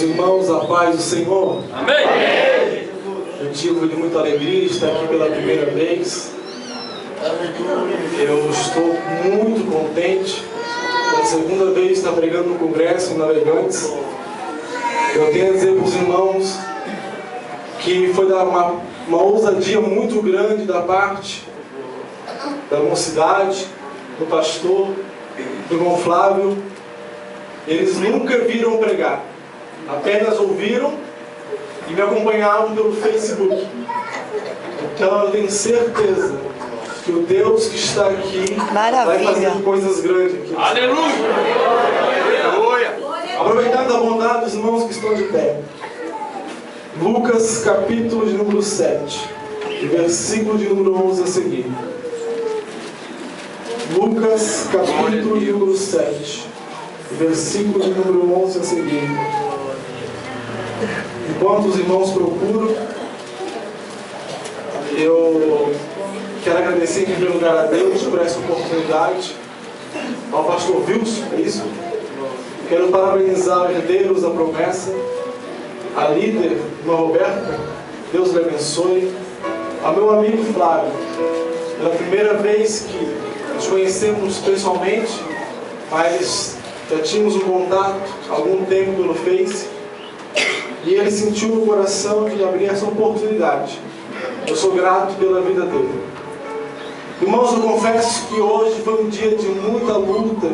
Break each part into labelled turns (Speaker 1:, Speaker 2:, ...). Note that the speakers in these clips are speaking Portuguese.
Speaker 1: Meus irmãos, a paz do Senhor.
Speaker 2: Amém.
Speaker 1: Motivo de muita alegria estar aqui pela primeira vez. Eu estou muito contente pela segunda vez estar pregando no Congresso em Navegantes. Eu tenho a dizer para os irmãos que foi uma ousadia muito grande da parte da mocidade, do pastor, do irmão Flávio. Eles nunca viram pregar, apenas ouviram e me acompanhavam pelo Facebook. Então eu tenho certeza que o Deus que está aqui vai fazer coisas grandes aqui.
Speaker 2: Aleluia!
Speaker 1: Aproveitando a bondade dos irmãos que estão de pé. Lucas capítulo de número 7, versículo de número 11 a seguir. Lucas capítulo de número 7, versículo de número 11 a seguir. Enquanto os irmãos procuram, eu quero agradecer em primeiro lugar a Deus por essa oportunidade, ao pastor Wilson, é isso? Quero parabenizar os herdeiros da promessa, a líder, irmã Roberta, Deus lhe abençoe, ao meu amigo Flávio, pela primeira vez que nos conhecemos pessoalmente, mas já tínhamos um contato há algum tempo pelo Face, e ele sentiu no coração de abrir essa oportunidade. Eu sou grato pela vida dele. Irmãos, eu confesso que hoje foi um dia de muita luta,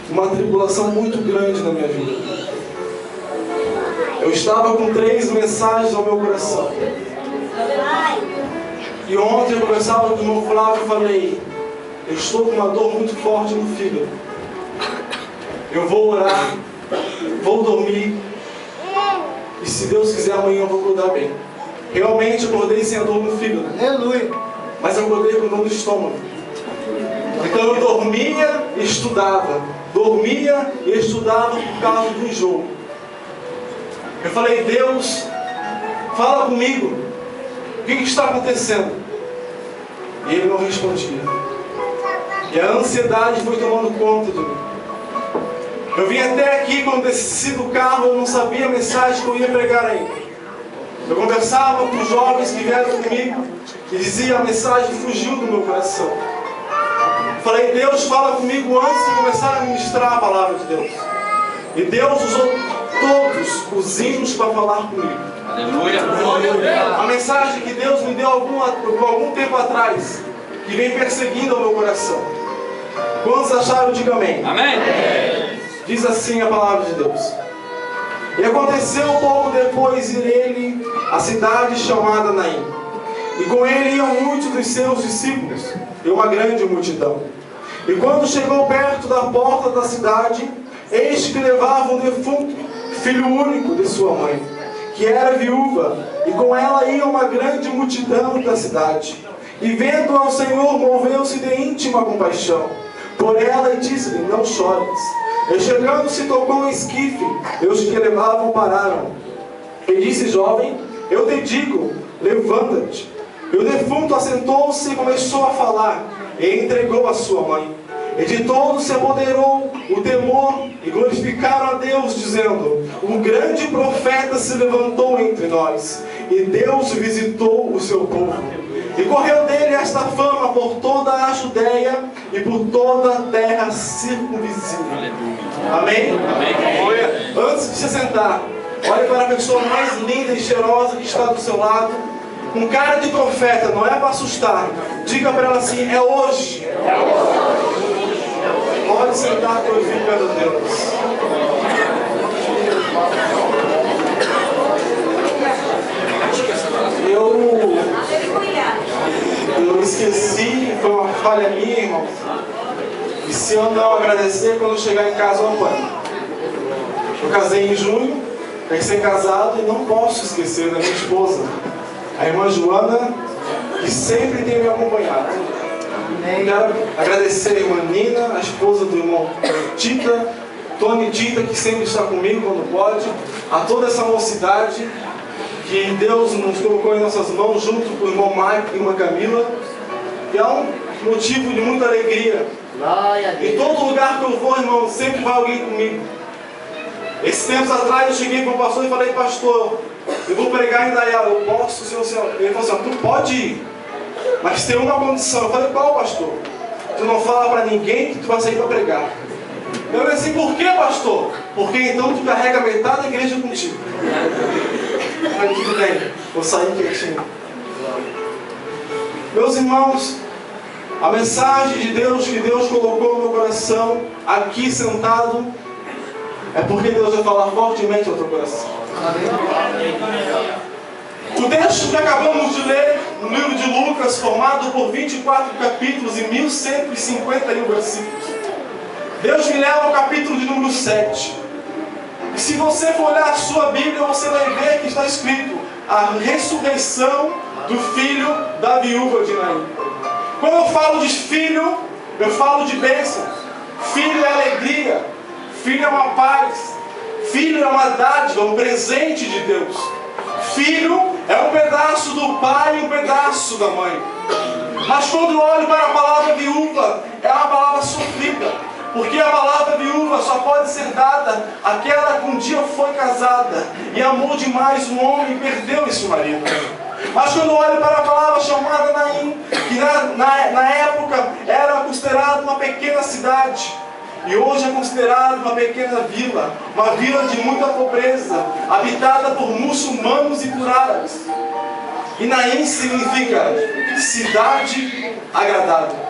Speaker 1: uma tribulação muito grande na minha vida. Eu estava com 3 mensagens ao meu coração. E ontem eu conversava com o irmão Flávio e falei: eu estou com uma dor muito forte no fígado. Eu vou orar, vou dormir, e se Deus quiser amanhã eu vou acordar bem. Realmente eu acordei sem a dor no fígado.
Speaker 3: Aleluia.
Speaker 1: Mas eu acordei com dor no estômago. Então eu dormia e estudava. Dormia e estudava por causa do enjoo. Eu falei: Deus, fala comigo. O que está acontecendo? E ele não respondia. E a ansiedade foi tomando conta de mim. Eu vim até aqui, quando desci do carro, eu não sabia a mensagem que eu ia pregar ainda. Eu conversava com os jovens que vieram comigo e dizia: a mensagem fugiu do meu coração. Falei: Deus, fala comigo antes de começar a ministrar a palavra de Deus. E Deus usou todos os hinos para falar comigo.
Speaker 2: Aleluia!
Speaker 1: A mensagem que Deus me deu algum tempo atrás, que vem perseguindo o meu coração. Quantos acharam? Diga amém.
Speaker 2: Amém!
Speaker 1: Diz assim a palavra de Deus: e aconteceu pouco depois ir ele à cidade chamada Naim, e com ele iam muitos dos seus discípulos e uma grande multidão. E quando chegou perto da porta da cidade, eis que levava um defunto, filho único de sua mãe, que era viúva, e com ela ia uma grande multidão da cidade. E vendo ao Senhor, moveu-se de íntima compaixão por ela e disse-lhe: não chores. E chegando-se, tocou o esquife, e os que levavam pararam. E disse: jovem, eu te digo, levanta-te. E o defunto assentou-se e começou a falar, e entregou a sua mãe. E de todos se apoderou o temor, e glorificaram a Deus, dizendo: um grande profeta se levantou entre nós, e Deus visitou o seu povo. E correu dele esta fama por toda a Judeia e por toda a terra circunvizinha. Amém?
Speaker 2: Amém.
Speaker 1: Antes de se sentar, olhe para a pessoa mais linda e cheirosa que está do seu lado, com cara de profeta, não é para assustar. Diga para ela assim: é hoje. Pode sentar, glorificando a Deus. Eu esqueci, foi uma falha minha, irmãos. E se eu não agradecer, quando eu chegar em casa eu apanho. Eu casei em junho, recém-casado, e não posso esquecer da minha esposa, a irmã Joana, que sempre tem me acompanhado. Quero agradecer a irmã Nina, a esposa do irmão Tita, Tony Tita, que sempre está comigo quando pode, a toda essa mocidade que Deus nos colocou em nossas mãos, junto com o irmão Mike e a irmã Camila, que é um motivo de muita alegria. Em todo lugar que eu vou, irmão, sempre vai alguém comigo. Esses tempos atrás eu cheguei para o pastor e falei: pastor, eu vou pregar em Indaial, eu posso? Ele falou assim: tu pode ir, mas tem uma condição. Eu falei: qual, pastor? Tu não fala para ninguém que tu vai sair para pregar. Eu falei assim: por que, pastor? Porque então tu carrega metade da igreja contigo. Aí tudo bem, vou sair quietinho. Meus irmãos, a mensagem de Deus que Deus colocou no meu coração, aqui sentado, é porque Deus vai falar fortemente ao teu coração. O texto que acabamos de ler no livro de Lucas, formado por 24 capítulos e 1151 versículos, Deus me leva ao capítulo de número 7. E se você for olhar a sua Bíblia, você vai ver que está escrito a ressurreição do filho da viúva de Naim. Quando eu falo de filho, eu falo de bênção. Filho é alegria, filho é uma paz, filho é uma dádiva, um presente de Deus. Filho é um pedaço do pai e um pedaço da mãe. Mas quando eu olho para a palavra viúva, é uma palavra sofrida. Porque a palavra viúva só pode ser dada àquela que um dia foi casada e amou demais um homem e perdeu esse marido. Mas quando eu olho para a palavra chamada Naim, que na época era considerada uma pequena cidade, e hoje é considerada uma pequena vila, uma vila de muita pobreza, habitada por muçulmanos e por árabes. E Naim significa cidade agradável.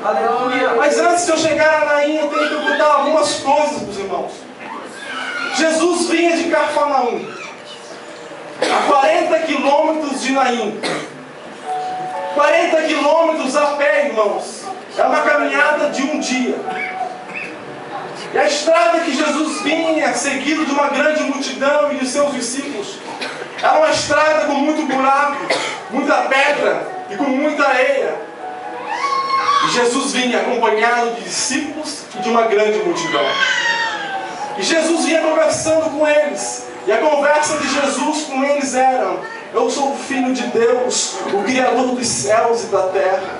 Speaker 1: Aleluia. Mas antes de eu chegar a Naim, eu tenho que contar algumas coisas para os irmãos. Jesus vinha de Cafarnaum, a 40 quilômetros de Naim. 40 quilômetros a pé, irmãos. É uma caminhada de um dia. E a estrada que Jesus vinha, seguido de uma grande multidão e de seus discípulos, era uma estrada com muito buraco, muita pedra e com muita areia. E Jesus vinha acompanhado de discípulos e de uma grande multidão. E Jesus vinha conversando com eles. E a conversa de Jesus com eles era: eu sou o Filho de Deus, o Criador dos céus e da terra.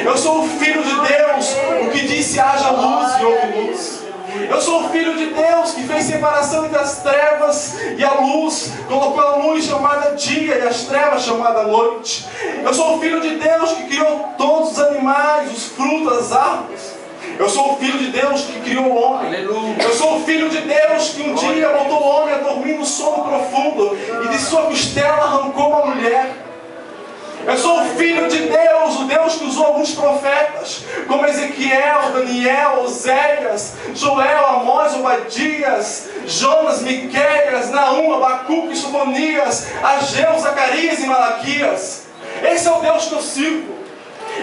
Speaker 1: Eu sou o Filho de Deus, o que disse haja luz e houve luz. Eu sou o Filho de Deus que fez separação entre as trevas e a luz, colocou a luz chamada dia e as trevas chamada noite. Eu sou o Filho de Deus que criou todos os animais, os frutos, as árvores. Eu sou o Filho de Deus que criou o homem. Eu sou o Filho de Deus que um dia botou o homem a dormir no sono profundo e de sua costela arrancou uma mulher. Eu sou o Filho de Deus, o Deus que usou alguns profetas, como Ezequiel, Daniel, Oséias, Joel, Amós, Obadias, Jonas, Miqueias, Naum, Abacuque, Sofonias, Ageu, Zacarias e Malaquias. Esse é o Deus que eu sirvo.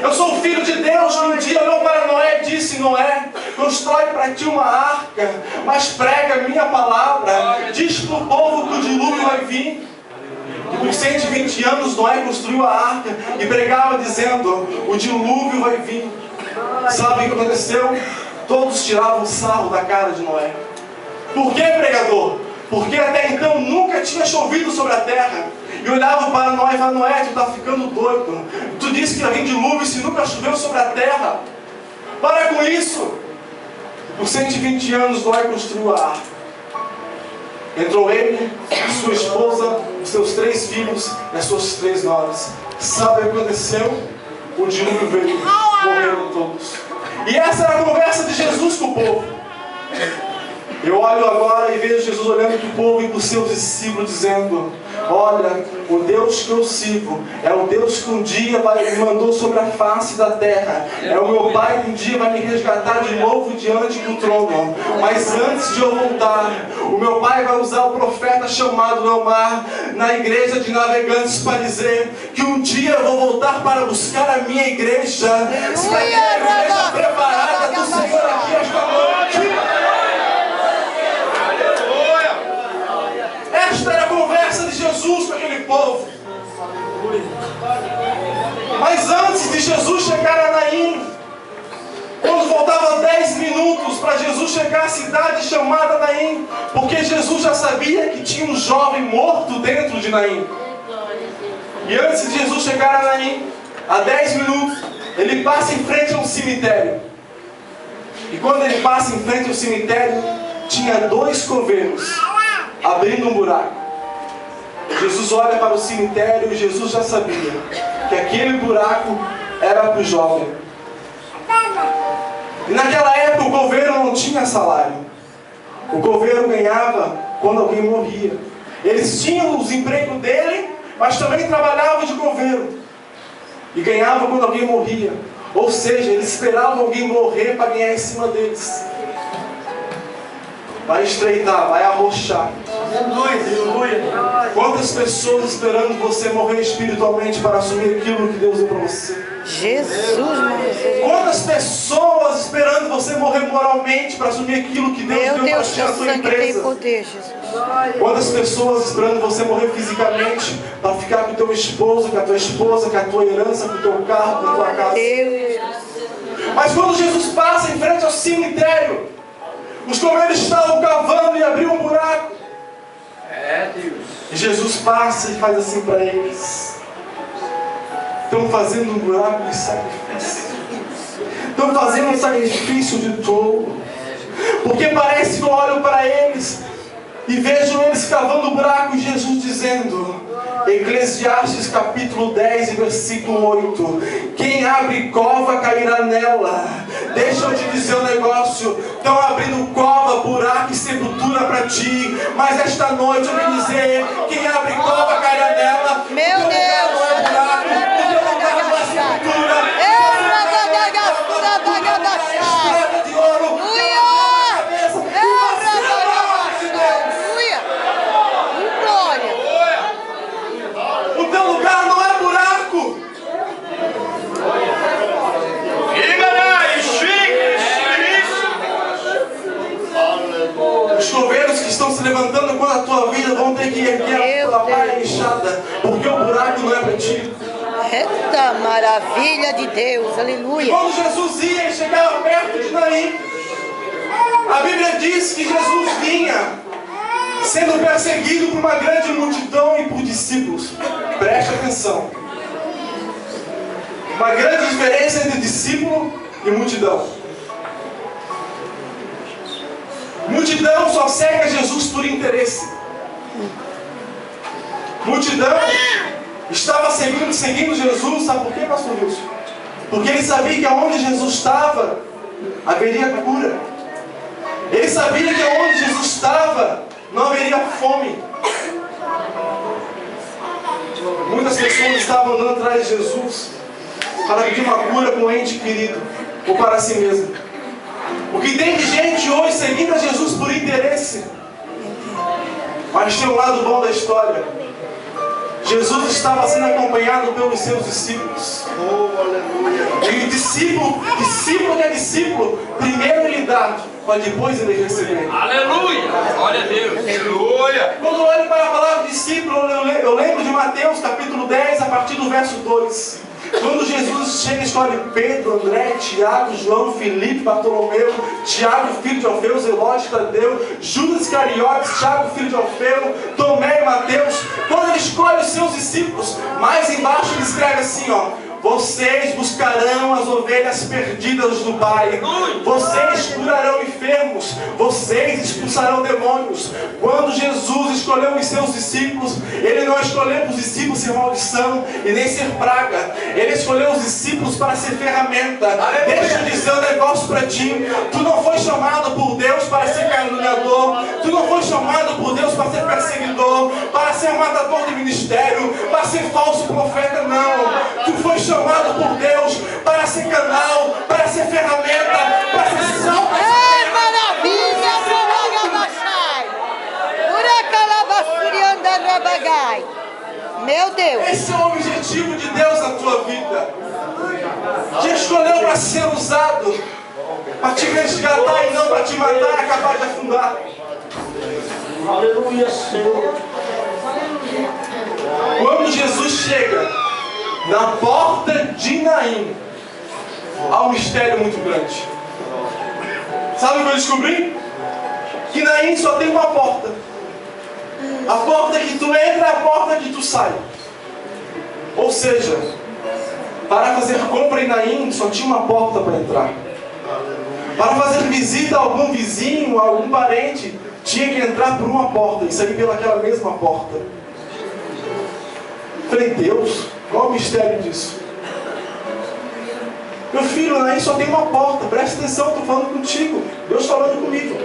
Speaker 1: Eu sou o Filho de Deus que um dia olhou para Noé e disse: Noé, constrói para ti uma arca, mas prega a minha palavra, diz para o povo que o dilúvio vai vir. E por 120 anos Noé construiu a arca e pregava dizendo: o dilúvio vai vir. Sabe o que aconteceu? Todos tiravam sarro da cara de Noé. Por que, pregador? Porque até então nunca tinha chovido sobre a terra. E olhavam para Noé e falavam: Noé, tu está ficando doido. Tu disse que ia vir dilúvio se nunca choveu sobre a terra. Para com isso. Por 120 anos Noé construiu a arca. Entrou ele, sua esposa, os seus 3 filhos e as suas 3 noras. Sabe o que aconteceu? O dilúvio veio, morreram todos. E essa era a conversa de Jesus com o povo. Eu olho agora e vejo Jesus olhando para o povo e para os seus discípulos dizendo: olha, o Deus que eu sirvo é o Deus que um dia me mandou sobre a face da terra. É o meu Pai que um dia vai me resgatar de novo diante do trono. Mas antes de eu voltar, o meu Pai vai usar o profeta chamado Leomar na igreja de Navegantes para dizer que um dia eu vou voltar para buscar a minha igreja. Se vai ter a igreja preparada do Senhor aqui esta noite. Esta era a conversa de Jesus com aquele povo. Mas antes de Jesus chegar a Naim, quando faltava 10 minutos para Jesus chegar à cidade chamada Naim, porque Jesus já sabia que tinha um jovem morto dentro de Naim. E antes de Jesus chegar a Naim, a 10 minutos, ele passa em frente a um cemitério. E quando ele passa em frente ao cemitério, tinha tinha 2 coveiros abrindo um buraco. Jesus olha para o cemitério e Jesus já sabia que aquele buraco era para o jovem. E naquela época o coveiro não tinha salário. O coveiro ganhava quando alguém morria. Eles tinham os empregos dele, mas também trabalhavam de coveiro. E ganhavam quando alguém morria. Ou seja, eles esperavam alguém morrer para ganhar em cima deles. Vai estreitar, vai arrochar. Quantas pessoas esperando você morrer espiritualmente para assumir aquilo que Deus deu para você?
Speaker 3: Jesus, meu
Speaker 1: Quantas pessoas esperando você morrer moralmente para assumir aquilo que Deus deu para
Speaker 3: Deus,
Speaker 1: ti na
Speaker 3: teu
Speaker 1: sua
Speaker 3: sangue tem
Speaker 1: empresa?
Speaker 3: poder, Jesus.
Speaker 1: Quantas pessoas esperando você morrer fisicamente para ficar com o teu esposo, com a tua esposa, com a tua herança, com o teu carro, com a tua casa?
Speaker 3: Deus.
Speaker 1: Mas quando Jesus passa em frente ao cemitério, os coveiros estavam cavando e abriu um buraco. E Jesus passa e faz assim para eles. Estão fazendo um buraco de sacrifício. Estão fazendo um sacrifício de tolo. Porque parece que eu olho para eles e vejo eles cavando o buraco e Jesus dizendo, Eclesiastes capítulo 10 e versículo 8, quem abre cova cairá nela. Deixa eu te dizer um negócio, estão abrindo cova, buraco e sepultura para ti, mas esta noite eu vim dizer, quem abre cova cairá nela.
Speaker 3: Meu Deus,
Speaker 1: o teu lugar não é buraco. Os coveiros que estão se levantando contra a tua vida vão ter que erguer a tua palha inchada, porque o buraco não é para ti.
Speaker 3: Eita maravilha de Deus, aleluia.
Speaker 1: Quando Jesus ia e chegava perto de Naim, a Bíblia diz que Jesus vinha sendo perseguido por uma grande multidão e por discípulos. Preste atenção. Uma grande diferença entre discípulo e multidão. Multidão só segue a Jesus por interesse. Multidão estava seguindo Jesus, sabe por quê, pastor Wilson? Porque ele sabia que aonde Jesus estava, haveria cura. Ele sabia que aonde Jesus estava, não haveria fome. Muitas pessoas estavam andando atrás de Jesus para pedir uma cura para um ente querido ou para si mesmo. O que tem de gente hoje seguindo a Jesus por interesse. Mas tem um lado bom da história. Jesus estava sendo acompanhado pelos seus discípulos. E discípulo que é discípulo, primeiro ele dá, para depois ele receber.
Speaker 2: Aleluia! Glória a Deus! Aleluia!
Speaker 1: Quando eu olho para a palavra discípulo, eu lembro de Mateus capítulo 10, a partir do verso 2. Quando Jesus chega e escolhe Pedro, André, Tiago, João, Filipe, Bartolomeu, Tiago, filho de Alfeu, Zelote, Tadeu, Judas Iscariotes, Tiago, filho de Alfeu, Tomé e Mateus. Quando ele escolhe os seus discípulos, mais embaixo ele escreve assim, ó: vocês buscarão as ovelhas perdidas do Pai. Vocês curarão enfermos. Vocês expulsarão demônios. Quando Jesus escolheu os seus discípulos, Ele não escolheu para os discípulos ser maldição e nem ser praga. Ele escolheu os discípulos para ser ferramenta. Deixa eu dizer um negócio para ti. Tu não foi chamado por Deus para ser caluniador. Tu não foi chamado por Deus para ser perseguidor, para ser matador de ministério, para ser falso profeta, não. Tu foi chamado por Deus para ser canal, para ser ferramenta, para ser sal.
Speaker 3: É maravilha, Rabagai. Meu Deus.
Speaker 1: Esse é o objetivo de Deus na tua vida. Te escolheu para ser usado, para te resgatar e não para te matar e acabar de afundar.
Speaker 4: Aleluia, Senhor.
Speaker 1: Quando Jesus chega na porta de Naim, há um mistério muito grande. Sabe o que eu descobri? Que Naim só tem uma porta. A porta que tu entra é a porta que tu sai. Ou seja, para fazer compra em Naim só tinha uma porta para entrar. Para fazer visita a algum vizinho, a algum parente, tinha que entrar por uma porta e sair pelaquela mesma porta. Falei, Deus, qual é o mistério disso? Meu filho, aí só tem uma porta, presta atenção, estou falando contigo. Deus falando comigo.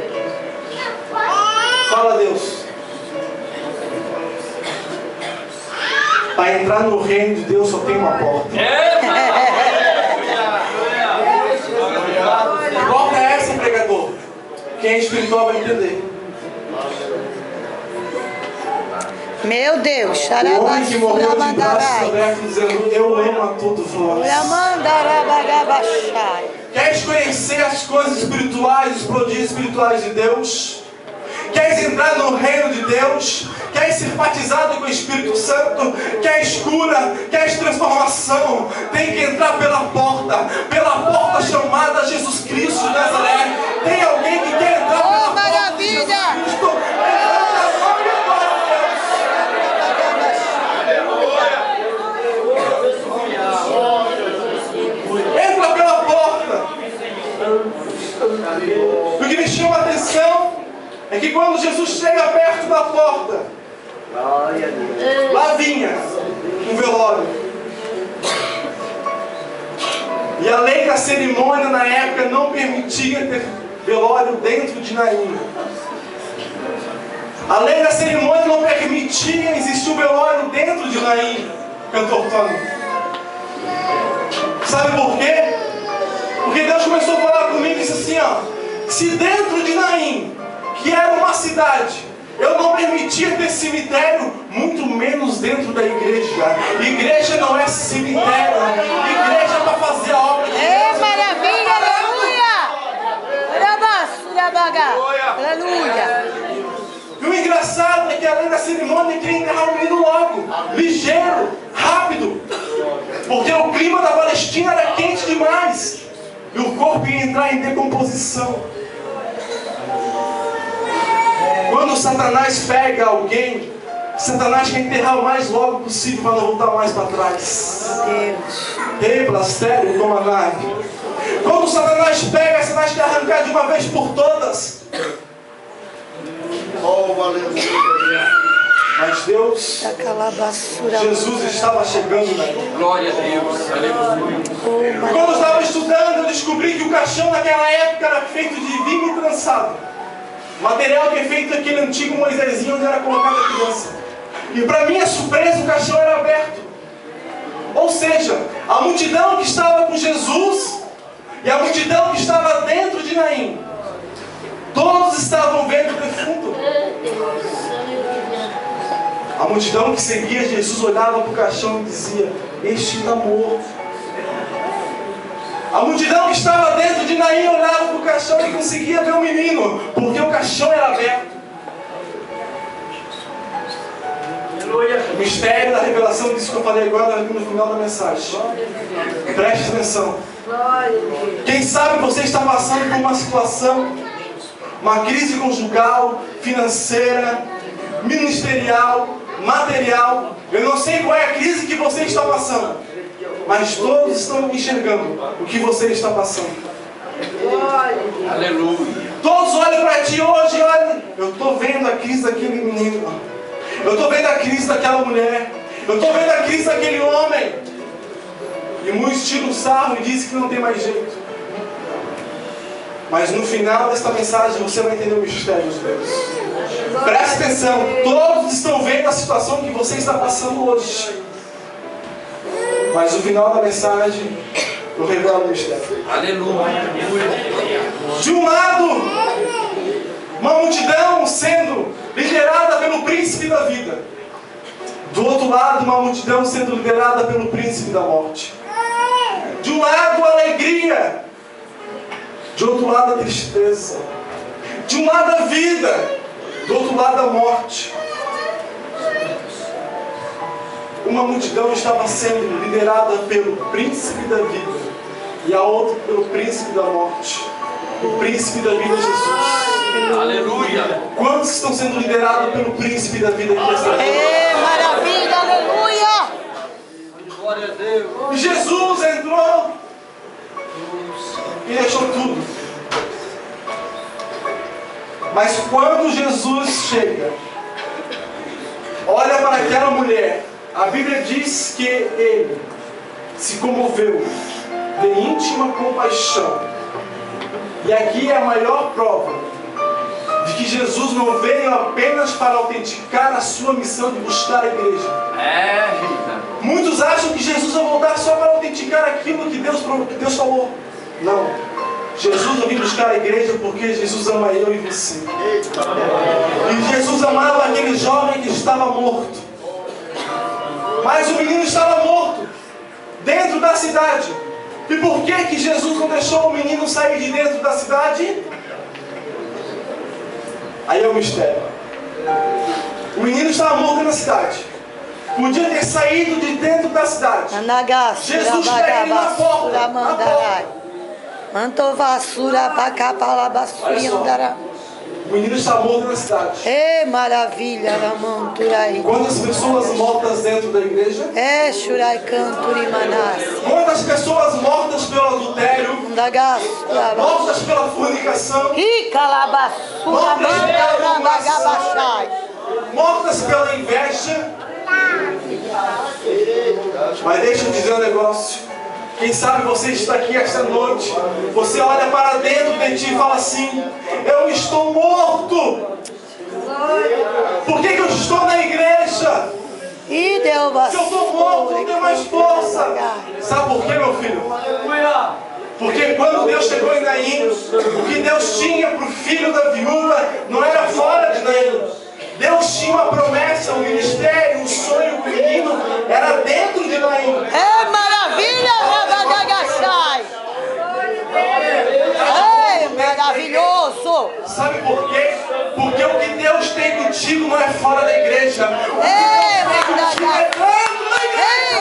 Speaker 1: Fala, Deus. Para entrar no reino de Deus só tem uma porta. Que porta é essa, pregador? Quem é espiritual vai entender.
Speaker 3: Meu Deus.
Speaker 1: O homem que morreu de braços abertos dizendo, eu amo a todos vós. Queres conhecer as coisas espirituais, os prodígios espirituais de Deus? Queres entrar no reino de Deus? Queres ser batizado com o Espírito Santo? Queres cura? Queres transformação? Tem que entrar pela porta chamada Jesus Cristo de Nazaré. Tem alguém que quer entrar pela porta de Jesus Cristo? Entra pela porta. O que me chama a atenção é que quando Jesus chega perto da porta, lá vinha um velório. E a lei da cerimônia na época não permitia ter velório dentro de Naim. A lei da cerimônia não permitia existir um velório dentro de Naim, cantor Tony. Sabe por quê? Porque Deus começou a falar comigo e disse assim, ó, se dentro de Naim, que era uma cidade, eu não permitia ter cemitério, muito menos dentro da igreja. Igreja não é cemitério, igreja é para fazer a obra de Deus.
Speaker 3: É maravilha, aleluia! Aleluia!
Speaker 1: E o engraçado é que além da cerimônia ele queria enterrar o menino logo, ligeiro, rápido, porque o clima da Palestina era quente demais e o corpo ia entrar em decomposição. Quando Satanás pega alguém, Satanás quer enterrar o mais logo possível para não voltar mais para trás. Ei, Blastério, toma nave. Quando Satanás pega, Satanás quer arrancar de uma vez por todas. Mas Deus, Jesus estava chegando na igreja.
Speaker 2: Glória a Deus, aleluia.
Speaker 1: Quando eu estava estudando, eu descobri que o caixão naquela época era feito de vinho trançado. Material que é feito daquele antigo Moisésinho onde era colocada a criança. E para minha surpresa, o caixão era aberto. Ou seja, a multidão que estava com Jesus e a multidão que estava dentro de Naim, todos estavam vendo o defunto. A multidão que seguia Jesus olhava para o caixão e dizia, este está morto. A multidão que estava dentro de Naim olhava para o caixão e conseguia ver o menino, porque o caixão era aberto. O mistério da revelação disso que eu falei agora no final da mensagem. Preste atenção. Quem sabe você está passando por uma situação, uma crise conjugal, financeira, ministerial, material. Eu não sei qual é a crise que você está passando, mas todos estão enxergando o que você está passando.
Speaker 2: Aleluia.
Speaker 1: Todos olham para ti hoje, olha, eu estou vendo a crise daquele menino, eu estou vendo a crise daquela mulher, eu estou vendo a crise daquele homem. E muitos tiram sarro e dizem que não tem mais jeito. Mas no final desta mensagem você vai entender o mistério de Deus. Preste atenção, todos estão vendo a situação que você está passando hoje. Mas no final da mensagem eu revelo o mistério.
Speaker 2: Aleluia.
Speaker 1: De um lado, uma multidão sendo liderada pelo príncipe da vida. Do outro lado, uma multidão sendo liderada pelo príncipe da morte. De um lado, a alegria. De outro lado, a tristeza. De um lado, a vida. Do outro lado, a morte. Uma multidão estava sendo liderada pelo príncipe da vida e a outra pelo príncipe da morte. O príncipe da vida é Jesus.
Speaker 2: Aleluia.
Speaker 1: Quantos estão sendo liderados pelo príncipe da vida que está aqui?
Speaker 3: É maravilha, aleluia!
Speaker 2: Glória a Deus.
Speaker 1: E Jesus entrou e deixou tudo. Mas quando Jesus chega, olha para aquela mulher, a Bíblia diz que ele se comoveu de íntima compaixão. E aqui é a maior prova de que Jesus não veio apenas para autenticar a sua missão de buscar a igreja. Muitos acham que Jesus vai voltar só para autenticar aquilo que Deus falou. Não. Jesus veio buscar a igreja porque Jesus ama eu e você. E Jesus amava aquele jovem que estava morto. Mas o menino estava morto dentro da cidade. E por que Jesus não deixou o menino sair de dentro da cidade? Aí é o mistério. O menino estava morto na cidade. Podia ter saído de dentro da cidade. Jesus pega ele na porta. O menino está morto na cidade.
Speaker 3: É maravilha,
Speaker 1: Quantas pessoas mortas dentro da igreja? Quantas pessoas mortas pelo adultério? Mortas pela fornicação? Mortas pela inveja? Mas deixa eu dizer um negócio. Quem sabe você está aqui esta noite, você olha para dentro de ti e fala assim: eu estou morto. Por que eu estou na igreja? Se eu estou morto, não tenho mais força. Sabe por quê, meu filho? Porque quando Deus chegou em Naim, o que Deus tinha para o filho da viúva não era fora de Naim. Deus tinha uma promessa, um ministério, um sonho com o menino, era dentro de Naim.
Speaker 3: É maravilha, Rabagagachai! É maravilhoso!
Speaker 1: Sabe por quê? Porque o que Deus tem contigo não é fora da igreja. O que
Speaker 3: É
Speaker 1: Deus tem contigo é dentro da igreja.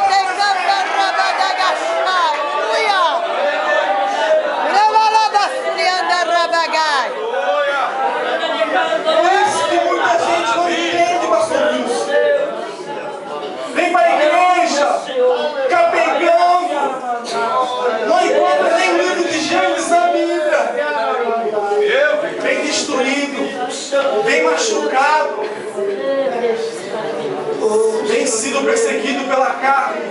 Speaker 1: Por isso que muita gente não entende, pastor Wilson. Vem para a igreja, capengando, não encontra nem o livro de Gênesis na Bíblia. Vem destruído, vem machucado, vem sido perseguido pela carne.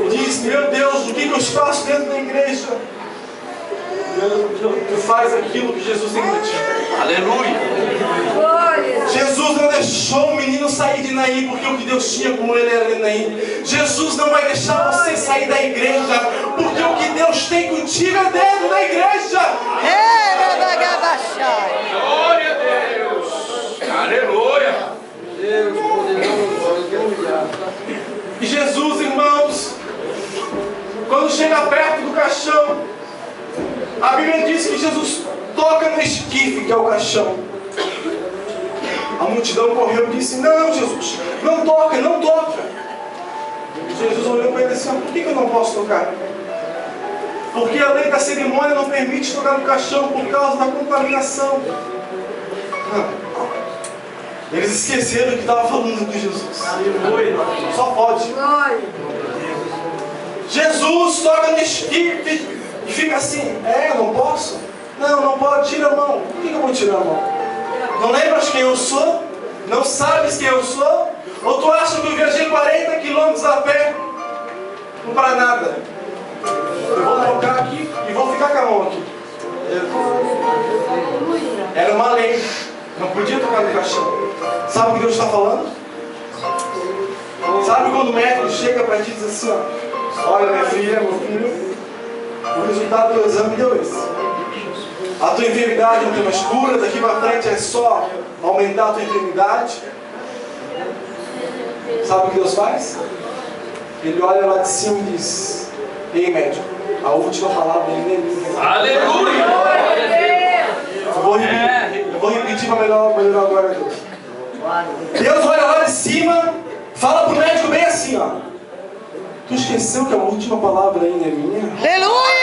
Speaker 1: Diz: meu Deus, o que eu faço dentro da igreja? Tu faz aquilo que Jesus tem para ti.
Speaker 2: Aleluia.
Speaker 1: Jesus não deixou o menino sair de Naim, porque o que Deus tinha com ele era de Naim. Jesus não vai deixar você sair da igreja, porque o que Deus tem contigo é dentro da igreja.
Speaker 2: Glória a Deus. Aleluia. Deus poderoso.
Speaker 1: E Jesus, irmãos, quando chega perto do caixão, a Bíblia diz que Jesus toca no esquife, que é o caixão. A multidão correu e disse: não, Jesus, não toca, não toca. Jesus olhou para ele assim: por que eu não posso tocar? Porque a lei da cerimônia não permite tocar no caixão por causa da contaminação. Eles esqueceram que estava falando com Jesus. Só pode. Jesus toca no esquife e fica assim: não posso? Não pode, tira a mão. Por que eu vou tirar a mão? Não lembras quem eu sou? Não sabes quem eu sou? Ou tu acha que eu viajei 40 quilômetros a pé? Não para nada. Eu vou tocar aqui e vou ficar com a mão aqui. Era uma lei. Não podia tocar no caixão. Sabe o que Deus está falando? Sabe quando o médico chega para ti e diz assim: olha, minha filha, meu filho, o resultado do exame deu esse. A tua enfermidade não tem mais cura, daqui para frente é só aumentar a tua enfermidade. Sabe o que Deus faz? Ele olha lá de cima e diz: ei, médico, a última palavra dele é minha.
Speaker 2: Aleluia!
Speaker 1: Eu vou repetir para melhorar agora a Deus. Deus olha lá de cima, fala para o médico bem assim: tu esqueceu que a última palavra ainda é minha?
Speaker 3: Aleluia!